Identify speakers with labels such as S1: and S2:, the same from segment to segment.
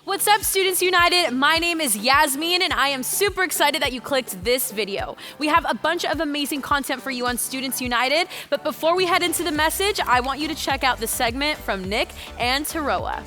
S1: What's up, Students United? My name is Yasmin, and I am super excited that you clicked this video. We have a bunch of amazing content for you on Students United, but before we head into the message, I want you to check out the segment from Nick and Taroa.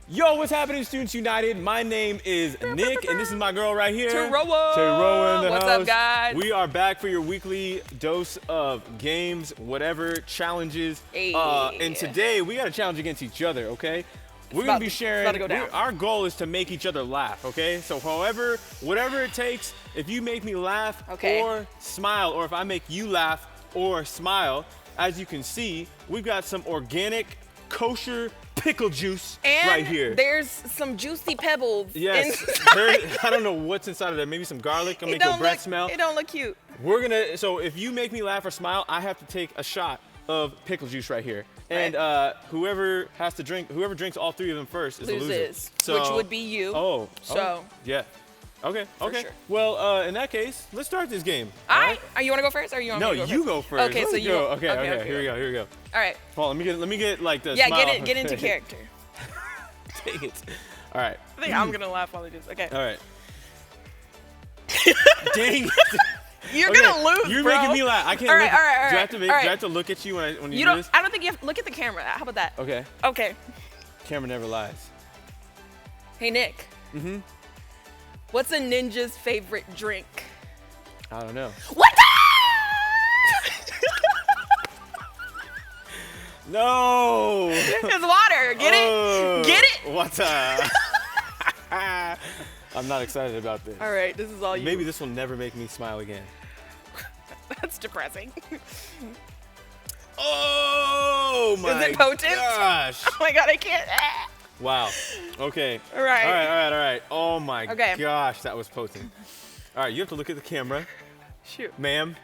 S2: Yo, what's happening, Students United? My name is Nick, and this is my girl right here.
S3: Taroa.
S2: Taroa in the
S3: What's
S2: house.
S3: up, guys?
S2: We are back for your weekly dose of games, whatever, challenges.
S3: Hey.
S2: And today, we got a challenge against each other, okay? We're going to be sharing,
S3: about to go down.
S2: our goal is to make each other laugh, okay? So whatever it takes, if you make me laugh or smile, or if I make you laugh or smile, as you can see, we've got some organic, kosher pickle juice right here.
S3: And there's some juicy pebbles
S2: Yes,
S3: inside.
S2: I don't know what's inside of there. Maybe some garlic. I'll make your breath smell.
S3: It don't look cute.
S2: So if you make me laugh or smile, I have to take a shot of pickle juice right here. And whoever drinks all three of them first is a loser. So,
S3: which would be you.
S2: Yeah. Okay.
S3: Sure.
S2: Well, in that case, let's start this game.
S3: All right. You want to go first, or you want me to go first?
S2: No, you go first.
S3: Okay,
S2: Let's
S3: so you
S2: go.
S3: go.
S2: Okay. Here we go.
S3: All right.
S2: Hold on. Let me get like the
S3: Yeah,
S2: smile.
S3: get into character.
S2: Dang it. All right.
S3: I think I'm gonna laugh while I do this. Okay.
S2: All right. Dang it.
S3: You're gonna lose,
S2: You're
S3: bro.
S2: making me laugh. I can't.
S3: All right.
S2: Do I have to look at you when you do this?
S3: I don't think you have to look at the camera. How about that?
S2: Okay.
S3: Okay.
S2: Camera never lies.
S3: Hey, Nick.
S2: Mm-hmm.
S3: What's a ninja's favorite drink?
S2: I don't know.
S3: What the?
S2: No.
S3: It's water. Get it? Get it?
S2: Water. I'm not excited about this.
S3: All right. This is all you.
S2: Maybe this will never make me smile again.
S3: That's depressing.
S2: Oh my
S3: Is it potent?
S2: gosh.
S3: Oh my God, I can't.
S2: Wow. Okay.
S3: All right.
S2: Oh my gosh, that was potent. All right, you have to look at the camera.
S3: Shoot.
S2: Ma'am.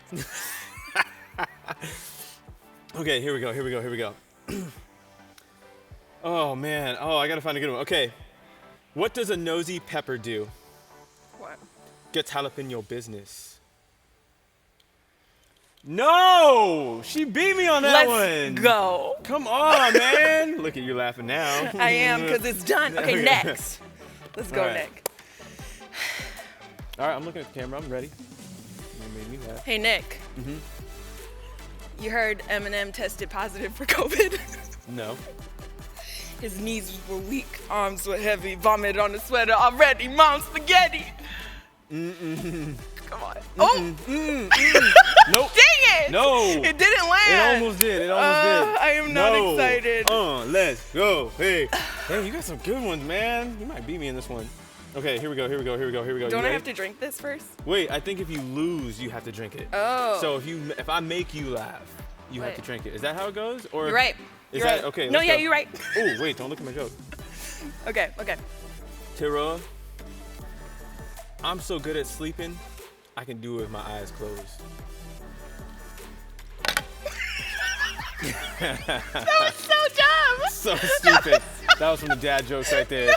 S2: Okay, here we go. Oh man. Oh, I gotta find a good one. Okay. What does a nosy pepper do?
S3: What?
S2: Gets jalapeno business. No! She beat me on that one.
S3: Let's go.
S2: Come on, man. Look at you laughing now.
S3: I am, because it's done. Okay, next. Let's go,
S2: All right.
S3: Nick.
S2: All right, I'm looking at the camera. I'm ready. You made me laugh.
S3: Hey, Nick.
S2: Mm-hmm.
S3: You heard Eminem tested positive for COVID?
S2: No.
S3: His knees were weak, arms were heavy, vomit on the sweater already, mom spaghetti. Come on. Oh!
S2: Nope.
S3: Dang it!
S2: No.
S3: It didn't land.
S2: It almost did. I
S3: am not excited.
S2: Let's go. Hey, you got some good ones, man. You might beat me in this one. Okay, here we go.
S3: Don't I have to drink this first?
S2: Wait, I think if you lose, you have to drink it.
S3: Oh.
S2: So if I make you laugh, you have to drink it. Is that how it goes? Or
S3: You're right.
S2: Is that okay?
S3: No, yeah, you're right.
S2: Oh, wait, don't look at my joke.
S3: Okay.
S2: Tara, I'm so good at sleeping, I can do it with my eyes closed.
S3: That was so dumb.
S2: So stupid. That was from the dad jokes right there.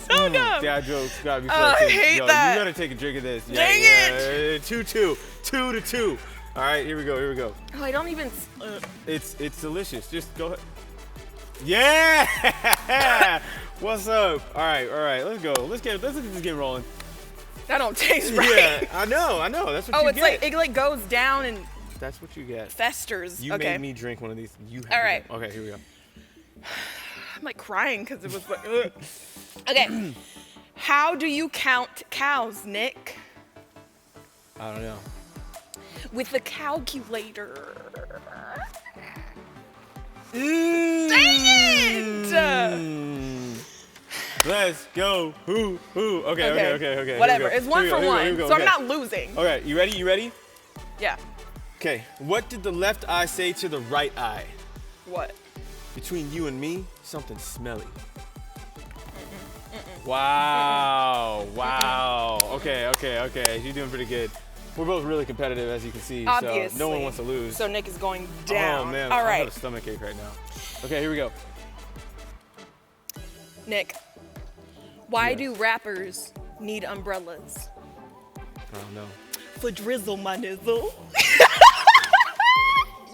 S3: So dumb.
S2: Dad jokes gotta be
S3: Oh, I
S2: flexing.
S3: hate
S2: Yo,
S3: that.
S2: You gotta take a drink of this.
S3: Dang it.
S2: 2-2. 2-2. All right, here we go.
S3: Oh, I don't even.
S2: It's delicious. Just go ahead. Yeah! What's up? All right. Let's go. Let's get this game rolling.
S3: That don't taste right.
S2: Yeah, I know. That's what
S3: Oh,
S2: you
S3: it's
S2: get.
S3: like it goes down and
S2: That's what you get.
S3: festers.
S2: You
S3: Okay.
S2: made me drink one of these. You have
S3: All
S2: to
S3: right.
S2: drink. Okay, here we go.
S3: I'm like crying because it was like. Ugh. Okay. How do you count cows, Nick?
S2: I don't know.
S3: With a calculator.
S2: Dang
S3: it!
S2: Let's go. Who? Okay.
S3: Whatever.
S2: Here
S3: It's
S2: we
S3: one
S2: go.
S3: for
S2: Here we
S3: one,
S2: go.
S3: so I'm
S2: Okay.
S3: not losing.
S2: Okay, you ready?
S3: Yeah.
S2: Okay. What did the left eye say to the right eye?
S3: What?
S2: Between you and me, something smelly. Wow. Okay. You're doing pretty good. We're both really competitive, as you can see.
S3: Obviously.
S2: So no one wants to lose.
S3: So Nick is going down.
S2: Oh man,
S3: All
S2: I
S3: right.
S2: have a stomach ache right now. Okay, here we go.
S3: Nick, why
S2: Yes.
S3: do rappers need umbrellas?
S2: I don't know.
S3: For drizzle, my nizzle.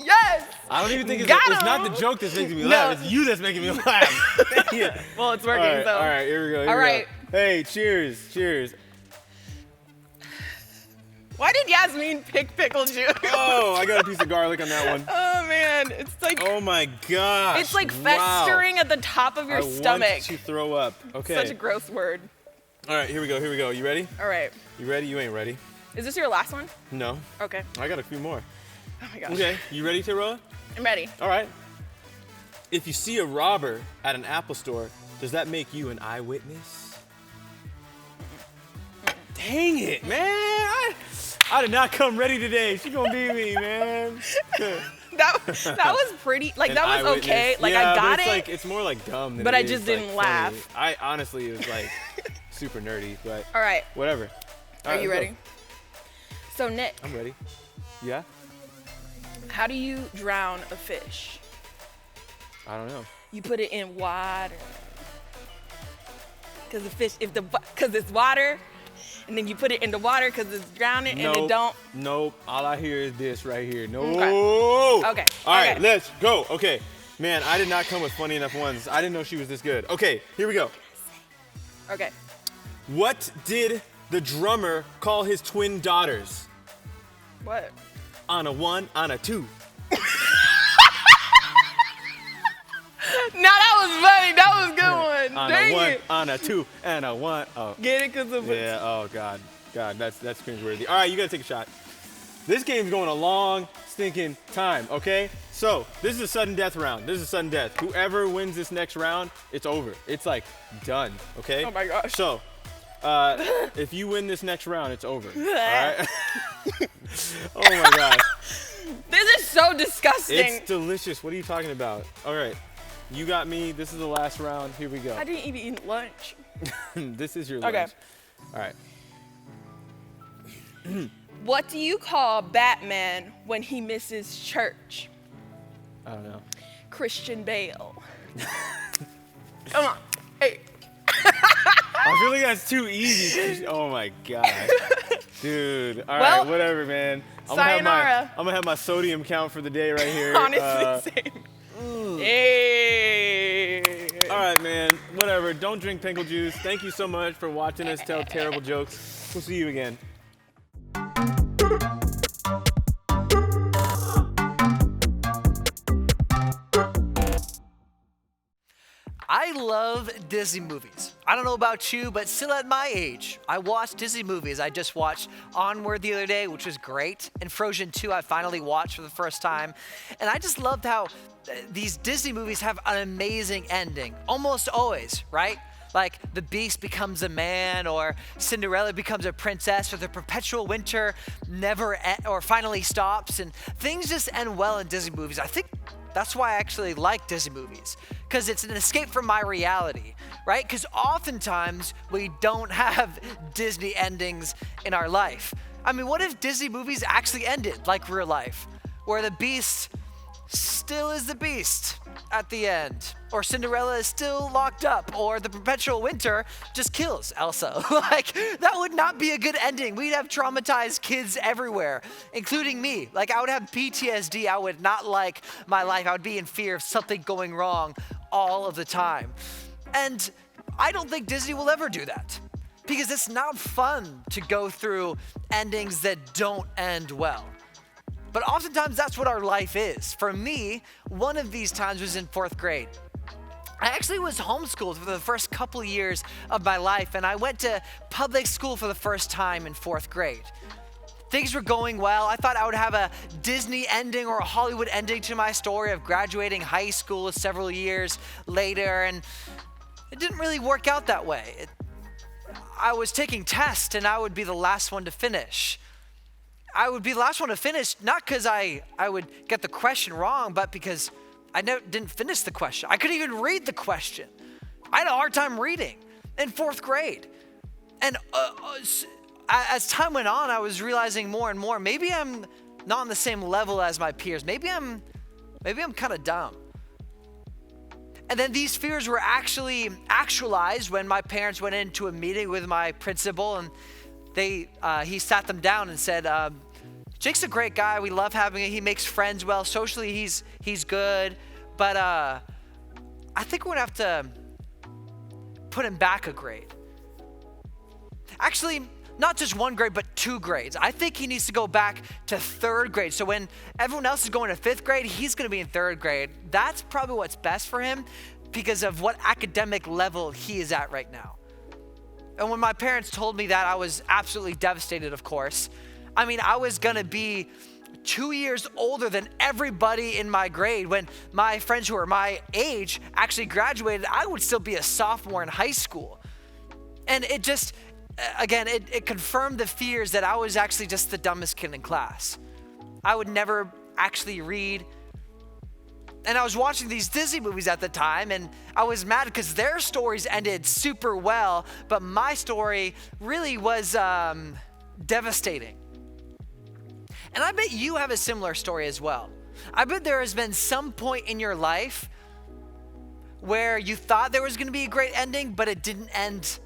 S3: Yes.
S2: I don't even think it's not the joke that's making me
S3: No.
S2: laugh. It's you that's making me laugh. Yeah.
S3: Well, it's working, so.
S2: All right, here we go.
S3: All right.
S2: Hey, cheers, cheers.
S3: Why did Yasmin pick pickle juice?
S2: Oh, I got a piece of garlic on that one.
S3: Oh man, it's like.
S2: Oh my gosh.
S3: It's like festering at the top of your stomach.
S2: I want to throw up. Okay.
S3: Such a gross word.
S2: All right, here we go. You ready?
S3: All right.
S2: You ready? You ain't ready.
S3: Is this your last one?
S2: No.
S3: Okay.
S2: I got a few more.
S3: Oh my gosh.
S2: Okay, you ready, Taroa?
S3: I'm ready.
S2: All right. If you see a robber at an Apple store, does that make you an eyewitness? Dang it, man. I did not come ready today. She gonna beat me, man.
S3: That was pretty, like, that was
S2: eyewitness.
S3: okay. Like,
S2: yeah,
S3: I got
S2: but it's
S3: it.
S2: like, it's more like dumb than
S3: But
S2: it
S3: I
S2: is,
S3: just
S2: like,
S3: didn't
S2: funny.
S3: laugh.
S2: I honestly, it was like super nerdy, but
S3: All right.
S2: whatever. All
S3: Are
S2: right,
S3: you
S2: let's
S3: ready?
S2: go.
S3: So, Nick,
S2: I'm ready. Yeah?
S3: how do you drown a fish?
S2: I don't know.
S3: You put it in water. Because the fish, because it's water, and then you put it in the water because it's drowning, and it don't.
S2: Nope. All I hear is this right here. No.
S3: Okay.
S2: All right,
S3: Okay.
S2: let's go. Okay. Man, I did not come with funny enough ones. I didn't know she was this good. Okay, here we go.
S3: Okay.
S2: What did the drummer call his twin daughters?
S3: What?
S2: On a 1, on a 2.
S3: No, that was funny. That was a good one.
S2: On
S3: Dang
S2: a 1,
S3: it.
S2: on a 2, and a 1. Oh.
S3: Get it? Because of
S2: Yeah, oh God, that's cringeworthy. All right, you gotta take a shot. This game's going a long stinking time, okay? So, this is a sudden death round. This is a sudden death. Whoever wins this next round, it's over. It's like done, okay?
S3: Oh my gosh.
S2: So, if you win this next round, it's over, all right? Oh my gosh.
S3: This is so disgusting.
S2: It's delicious. What are you talking about? All right, you got me. This is the last round. Here we go.
S3: I didn't even eat lunch.
S2: This is your
S3: Okay.
S2: lunch. All right.
S3: What do you call Batman when he misses church?
S2: I don't know.
S3: Christian Bale. Come on. Hey.
S2: I feel like that's too easy. Oh my god, dude. All right,
S3: Well,
S2: whatever, man.
S3: sayonara.
S2: I'm gonna have my sodium count for the day right here.
S3: Honestly, same. Hey.
S2: All right, man. Whatever. Don't drink pickle juice. Thank you so much for watching us tell terrible jokes. We'll see you again.
S4: I love Disney movies. I don't know about you, but still at my age, I watch Disney movies. I just watched Onward the other day, which was great. And Frozen 2, I finally watched for the first time. And I just loved how these Disney movies have an amazing ending, almost always, right? Like the Beast becomes a man, or Cinderella becomes a princess, or the perpetual winter or finally stops, and things just end well in Disney movies. I think that's why I actually like Disney movies, because it's an escape from my reality, right? Because oftentimes we don't have Disney endings in our life. I mean, what if Disney movies actually ended like real life, where the Beast still is the Beast at the end, or Cinderella is still locked up, or the perpetual winter just kills Elsa? Like, that would not be a good ending. We'd have traumatized kids everywhere, including me. Like, I would have PTSD. I would not like my life. I would be in fear of something going wrong all of the time. And I don't think Disney will ever do that, because it's not fun to go through endings that don't end well. But oftentimes that's what our life is. For me, one of these times was in 4th grade. I actually was homeschooled for the first couple of years of my life, and I went to public school for the first time in 4th grade. Things were going well. I thought I would have a Disney ending or a Hollywood ending to my story of graduating high school several years later, and it didn't really work out that way. I was taking tests, and I would be the last one to finish. I would be the last one to finish, not because I would get the question wrong, but because I didn't finish the question. I couldn't even read the question. I had a hard time reading in 4th grade. And as time went on, I was realizing more and more, maybe I'm not on the same level as my peers. Maybe I'm kind of dumb. And then these fears were actually actualized when my parents went into a meeting with my principal, and he sat them down and said, Jake's a great guy. We love having him. He makes friends well. Socially, he's good. But I think we're gonna have to put him back a grade. Actually, not just 1 grade, but 2 grades. I think he needs to go back to 3rd grade. So when everyone else is going to 5th grade, he's gonna be in 3rd grade. That's probably what's best for him because of what academic level he is at right now. And when my parents told me that, I was absolutely devastated, of course. I mean, I was gonna be 2 years older than everybody in my grade. When my friends who are my age actually graduated, I would still be a sophomore in high school. And it just, again, it confirmed the fears that I was actually just the dumbest kid in class. I would never actually read. And I was watching these Disney movies at the time, and I was mad because their stories ended super well, but my story really was devastating. And I bet you have a similar story as well. I bet there has been some point in your life where you thought there was gonna be a great ending, but it didn't end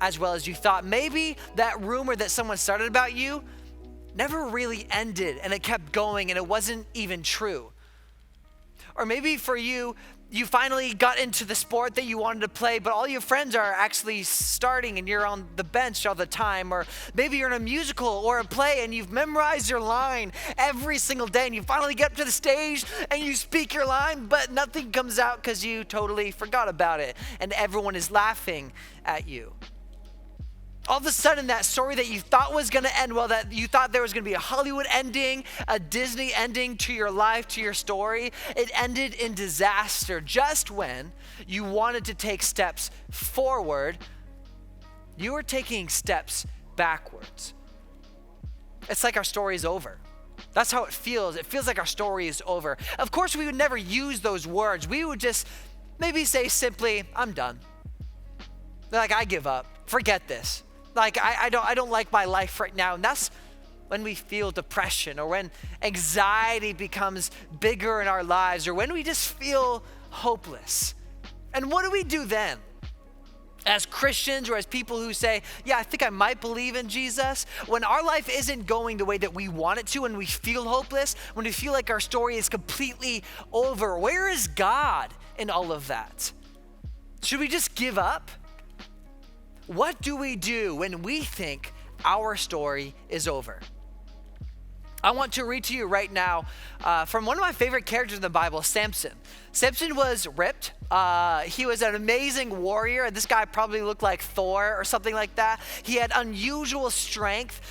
S4: as well as you thought. Maybe that rumor that someone started about you never really ended and it kept going and it wasn't even true. Or maybe for you, you finally got into the sport that you wanted to play, but all your friends are actually starting and you're on the bench all the time. Or maybe you're in a musical or a play and you've memorized your line every single day and you finally get up to the stage and you speak your line, but nothing comes out because you totally forgot about it and everyone is laughing at you. All of a sudden, that story that you thought was gonna end well, that you thought there was gonna be a Hollywood ending, a Disney ending to your life, to your story, it ended in disaster. Just when you wanted to take steps forward, you were taking steps backwards. It's like our story is over. That's how it feels. It feels like our story is over. Of course, we would never use those words. We would just maybe say simply, I'm done. Like, I give up. Forget this. Like, I don't like my life right now. And that's when we feel depression or when anxiety becomes bigger in our lives or when we just feel hopeless. And what do we do then? As Christians or as people who say, yeah, I think I might believe in Jesus, when our life isn't going the way that we want it to, when we feel hopeless, when we feel like our story is completely over, where is God in all of that? Should we just give up? What do we do when we think our story is over? I want to read to you right now from one of my favorite characters in the Bible, Samson. Samson was ripped. He was an amazing warrior. This guy probably looked like Thor or something like that. He had unusual strength.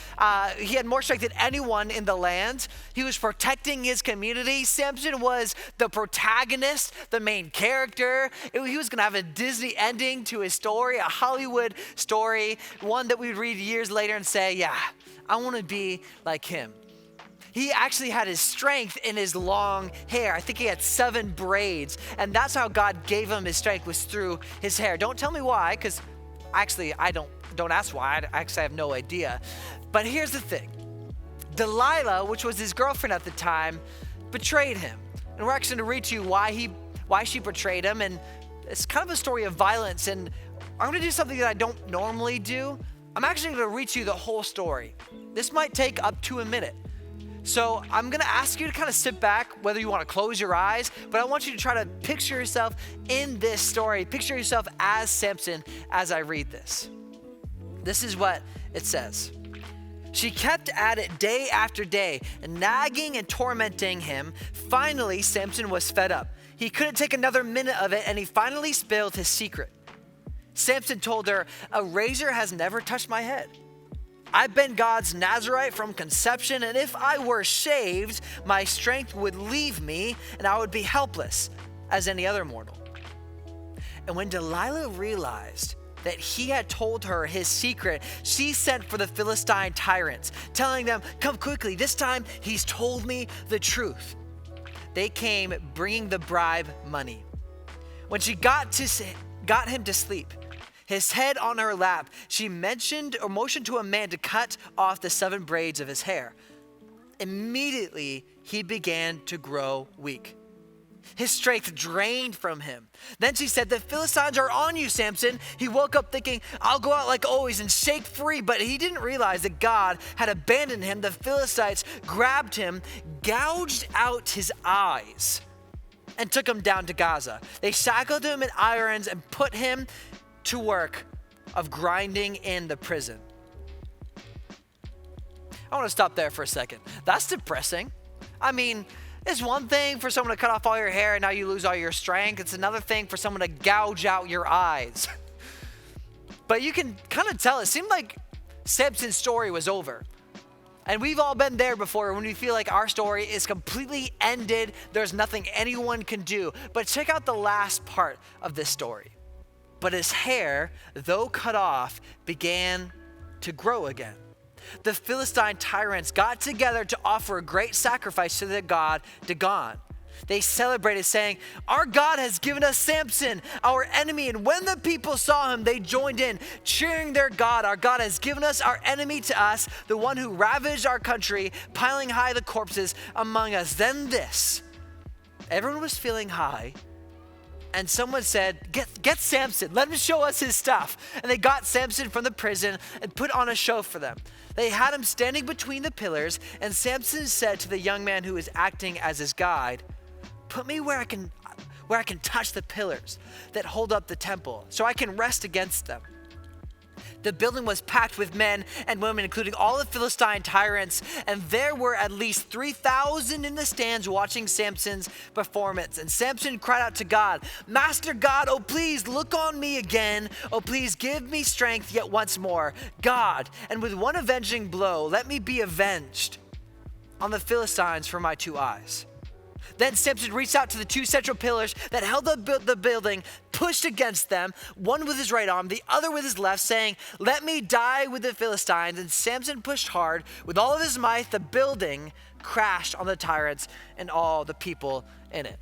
S4: He had more strength than anyone in the land. He was protecting his community. Samson was the protagonist, the main character. He was going to have a Disney ending to his story, a Hollywood story, one that we'd read years later and say, yeah, I want to be like him. He actually had his strength in his long hair. I think he had 7 braids, and that's how God gave him his strength, was through his hair. Don't tell me why, because actually don't ask why. I actually have no idea. But here's the thing. Delilah, which was his girlfriend at the time, betrayed him. And we're actually going to read to you why she betrayed him, and it's kind of a story of violence, and I'm going to do something that I don't normally do. I'm actually going to read to you the whole story. This might take up to a minute. So I'm gonna ask you to kind of sit back, whether you wanna close your eyes, but I want you to try to picture yourself in this story. Picture yourself as Samson as I read this. This is what it says. She kept at it day after day, nagging and tormenting him. Finally, Samson was fed up. He couldn't take another minute of it, and he finally spilled his secret. Samson told her, "A razor has never touched my head. I've been God's Nazarite from conception, and if I were shaved, my strength would leave me, and I would be helpless as any other mortal." And when Delilah realized that he had told her his secret, she sent for the Philistine tyrants, telling them, "Come quickly, this time he's told me the truth." They came bringing the bribe money. When she got him to sleep, his head on her lap, she motioned to a man to cut off the 7 braids of his hair. Immediately, he began to grow weak. His strength drained from him. Then she said, the Philistines are on you, Samson. He woke up thinking, I'll go out like always and shake free. But he didn't realize that God had abandoned him. The Philistines grabbed him, gouged out his eyes, and took him down to Gaza. They shackled him in irons and put him to work of grinding in the prison. I want to stop there for a second. That's depressing. I mean, it's one thing for someone to cut off all your hair and now you lose all your strength. It's another thing for someone to gouge out your eyes. But you can kind of tell, it seemed like Samson's story was over. And we've all been there before when we feel like our story is completely ended. There's nothing anyone can do. But check out the last part of this story. But his hair, though cut off, began to grow again. The Philistine tyrants got together to offer a great sacrifice to their god Dagon. They celebrated, saying, our God has given us Samson, our enemy. And when the people saw him, they joined in, cheering their God. Our God has given us our enemy to us, the one who ravaged our country, piling high the corpses among us. Then this, everyone was feeling high. And someone said, get Samson, let him show us his stuff. And they got Samson from the prison and put on a show for them. They had him standing between the pillars, and Samson said to the young man who was acting as his guide, put me where I can touch the pillars that hold up the temple, so I can rest against them. The building was packed with men and women, including all the Philistine tyrants, and there were at least 3,000 in the stands watching Samson's performance. And Samson cried out to God, Master God, oh please look on me again. Oh please give me strength yet once more. God, and with one avenging blow, let me be avenged on the Philistines for my 2 eyes. Then Samson reached out to the 2 central pillars that held the building, pushed against them, one with his right arm, the other with his left, saying, let me die with the Philistines. And Samson pushed hard with all of his might. The building crashed on the tyrants and all the people in it.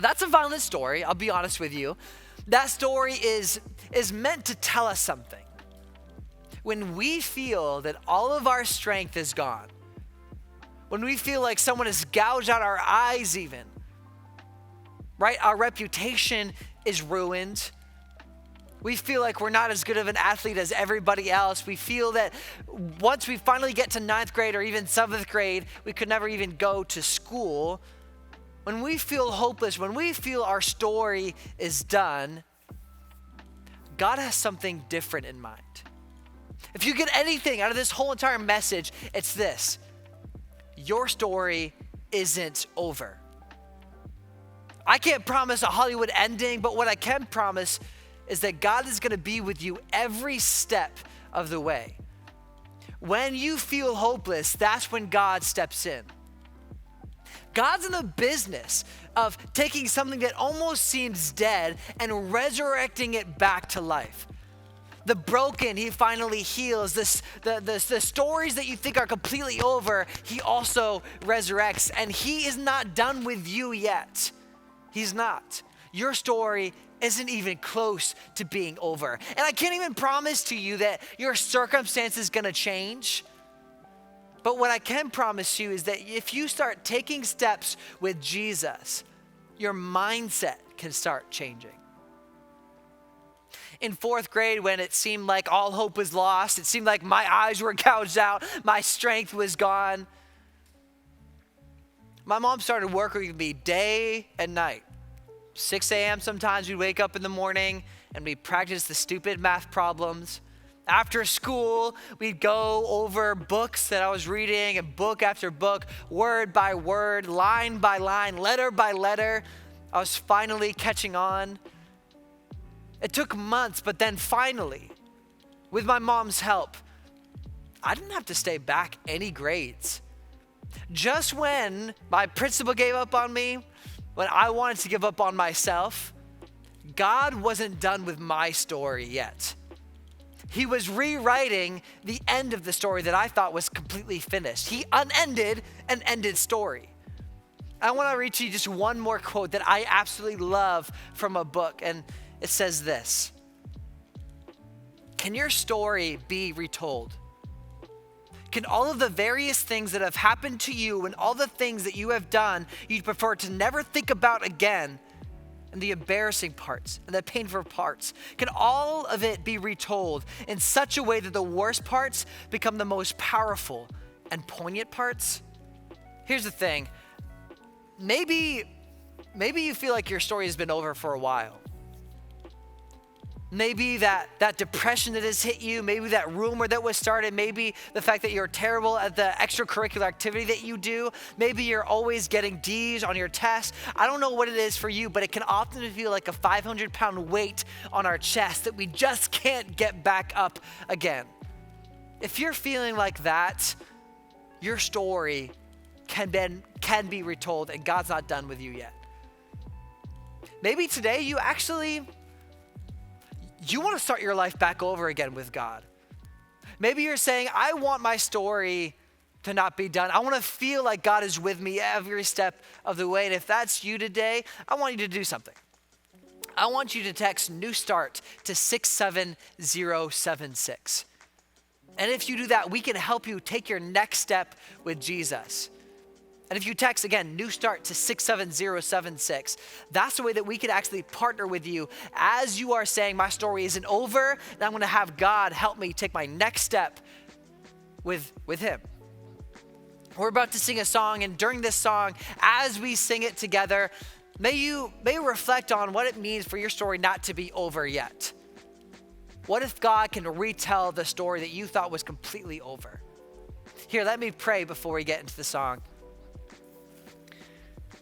S4: That's a violent story, I'll be honest with you. That story is meant to tell us something. When we feel that all of our strength is gone, when we feel like someone has gouged out our eyes even, right? Our reputation is ruined. We feel like we're not as good of an athlete as everybody else. We feel that once we finally get to 9th grade or even 7th grade, we could never even go to school. When we feel hopeless, when we feel our story is done, God has something different in mind. If you get anything out of this whole entire message, it's this. Your story isn't over. I can't promise a Hollywood ending, but what I can promise is that God is going to be with you every step of the way. When you feel hopeless, that's when God steps in. God's in the business of taking something that almost seems dead and resurrecting it back to life. The broken, he finally heals. The stories that you think are completely over, he also resurrects. And he is not done with you yet. He's not. Your story isn't even close to being over. And I can't even promise to you that your circumstance is gonna change. But what I can promise you is that if you start taking steps with Jesus, your mindset can start changing. In 4th grade, when it seemed like all hope was lost, it seemed like my eyes were gouged out, my strength was gone, my mom started working with me day and night. 6 a.m. sometimes we'd wake up in the morning and we'd practice the stupid math problems. After school, we'd go over books that I was reading, and book after book, word by word, line by line, letter by letter. I was finally catching on. It took months, but then finally, with my mom's help, I didn't have to stay back any grades. Just when my principal gave up on me, when I wanted to give up on myself, God wasn't done with my story yet. He was rewriting the end of the story that I thought was completely finished. He unended an ended story. I want to read to you just one more quote that I absolutely love from a book, and it says this: can your story be retold? Can all of the various things that have happened to you and all the things that you have done you'd prefer to never think about again, and the embarrassing parts and the painful parts, can all of it be retold in such a way that the worst parts become the most powerful and poignant parts? Here's the thing. Maybe you feel like your story has been over for a while. Maybe that depression that has hit you, maybe that rumor that was started, maybe the fact that you're terrible at the extracurricular activity that you do, maybe you're always getting D's on your tests. I don't know what it is for you, but it can often feel like a 500-pound weight on our chest that we just can't get back up again. If you're feeling like that, your story can be retold, and God's not done with you yet. Maybe today you want to start your life back over again with God. Maybe you're saying, I want my story to not be done. I want to feel like God is with me every step of the way. And if that's you today, I want you to do something. I want you to text New Start to 67076. And if you do that, we can help you take your next step with Jesus. And if you text, again, New Start to 67076, that's the way that we can actually partner with you as you are saying, my story isn't over, and I'm gonna have God help me take my next step with him. We're about to sing a song, and during this song, as we sing it together, may you reflect on what it means for your story not to be over yet. What if God can retell the story that you thought was completely over? Here, let me pray before we get into the song.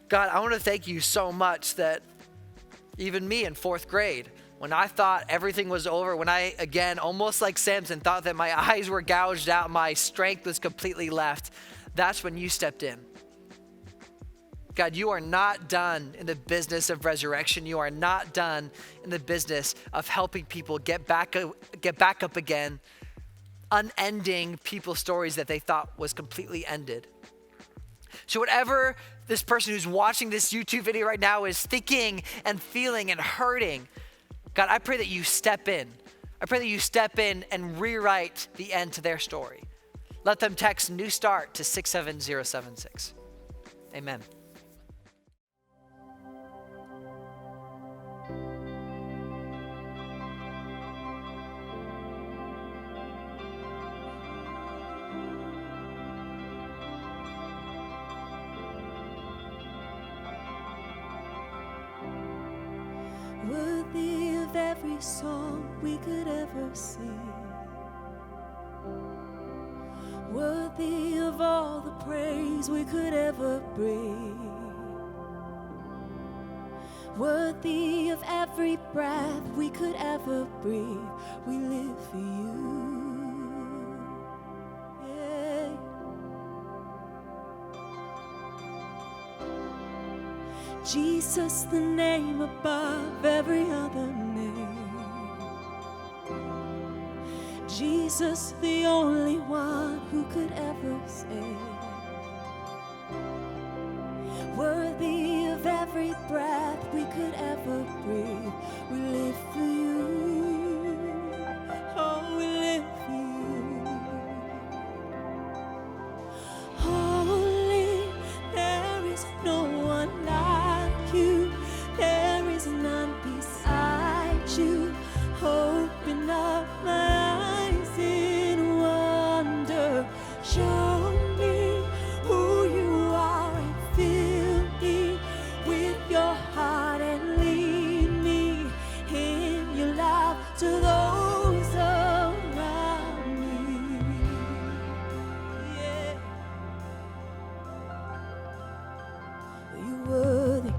S4: God, I want to thank you so much that even me in 4th grade, when I thought everything was over, when I, again, almost like Samson, thought that my eyes were gouged out, my strength was completely left, that's when you stepped in. God, you are not done in the business of resurrection. You are not done in the business of helping people get back up again, unending people's stories that they thought was completely ended. So whatever this person who's watching this YouTube video right now is thinking and feeling and hurting, God, I pray that you step in. I pray that you step in and rewrite the end to their story. Let them text New Start to 67076. Amen.
S5: Worthy of every song we could ever sing, worthy of all the praise we could ever bring, worthy of every breath we could ever breathe. We live for you. Yeah. Jesus, the name above every other name. Jesus, the only one who could ever save. Worthy of every breath we could ever breathe. We live for you. Oh, we live for you. Holy, there is no one like you. There is none beside you. Open up my eyes in wonder. Show me who you are and fill me with your heart and lead me in your love to those around me. Yeah. You're worthy,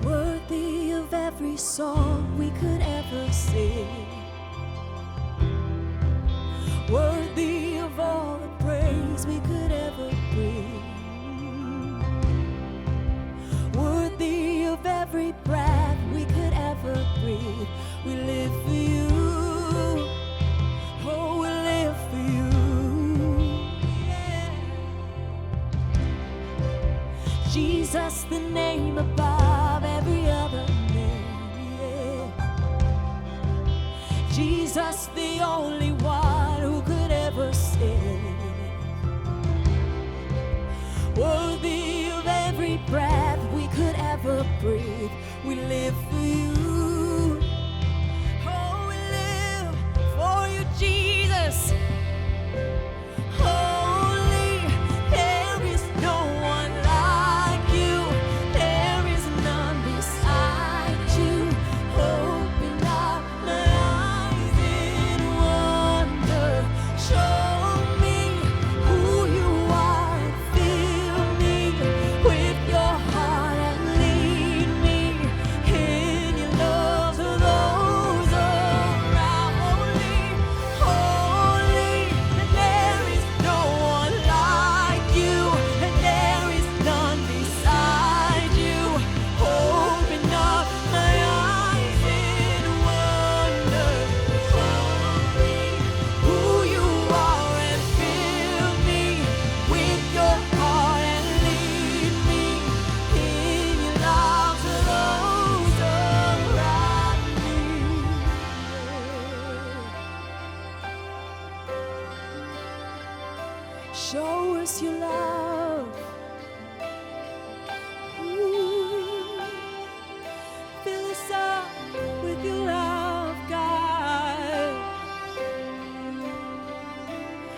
S5: worthy of every song we could ever sing, worthy of all the praise we could ever bring, worthy of every breath we could ever breathe. We live for you. Oh, we live for you. Yeah. Jesus, the name above every other name. Yeah. Jesus, the only one who could ever save. breathe. We live for you. Oh, we live for you, Jesus. Holy, there is no one like you. There is none beside you. Open up my eyes in wonder. Show me who you are and fill me with your heart and lead me in your love to those around. Holy, holy, and there is no one like you, and there is none beside you. Open up my eyes in wonder. Show me who you are and fill me with your heart and lead me in your love to those around me. Show us your love. Ooh. Fill us up with your love, God.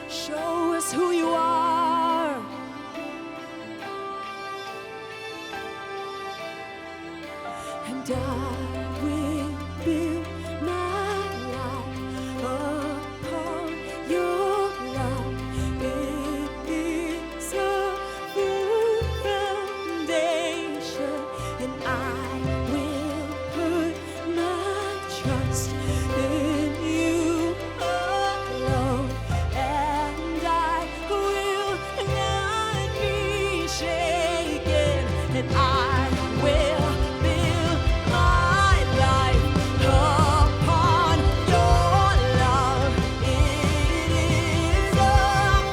S5: Show us who you are. And I will build my life upon your love. It is a firm foundation, and I will put my trust in you alone. And I will not be shaken, and I will build my life upon your love. It is a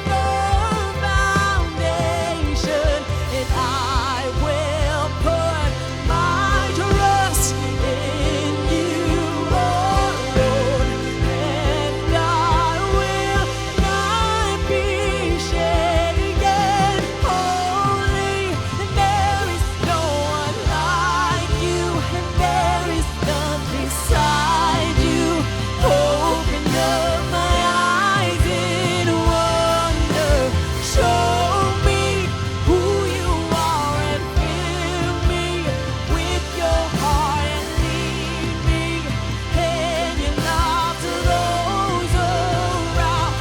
S5: firm foundation, and I will put my trust in you alone. And I will not be shaken. Holy, and there is no one like you, and there is none beside you. Open up my eyes in wonder. Show me who you are and fill me with your heart and lead me in your love to those around.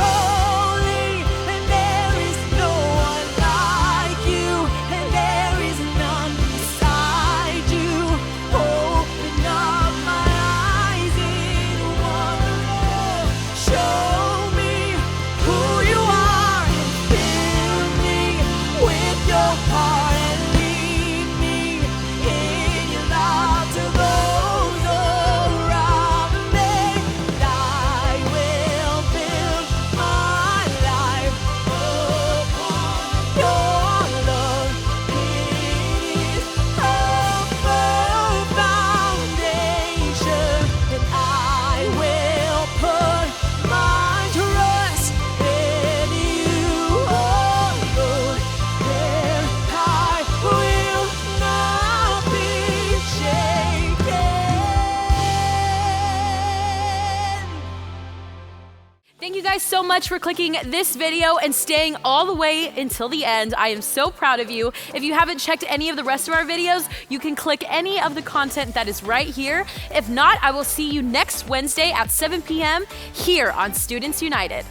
S5: Holy, and there is no one like you, and there is none beside you. Open up my eyes in wonder. Show me who you are and fill me with your heart and lead me in your love to those around me. And I will build my life upon your love. It is a firm foundation, and I will put my trust in you alone. There I will not be shaken.
S1: Thank you guys so much for clicking this video and staying all the way until the end. I am so proud of you. If you haven't checked any of the rest of our videos, you can click any of the content that is right here. If not, I will see you next Wednesday at 7 p.m. here on Students United.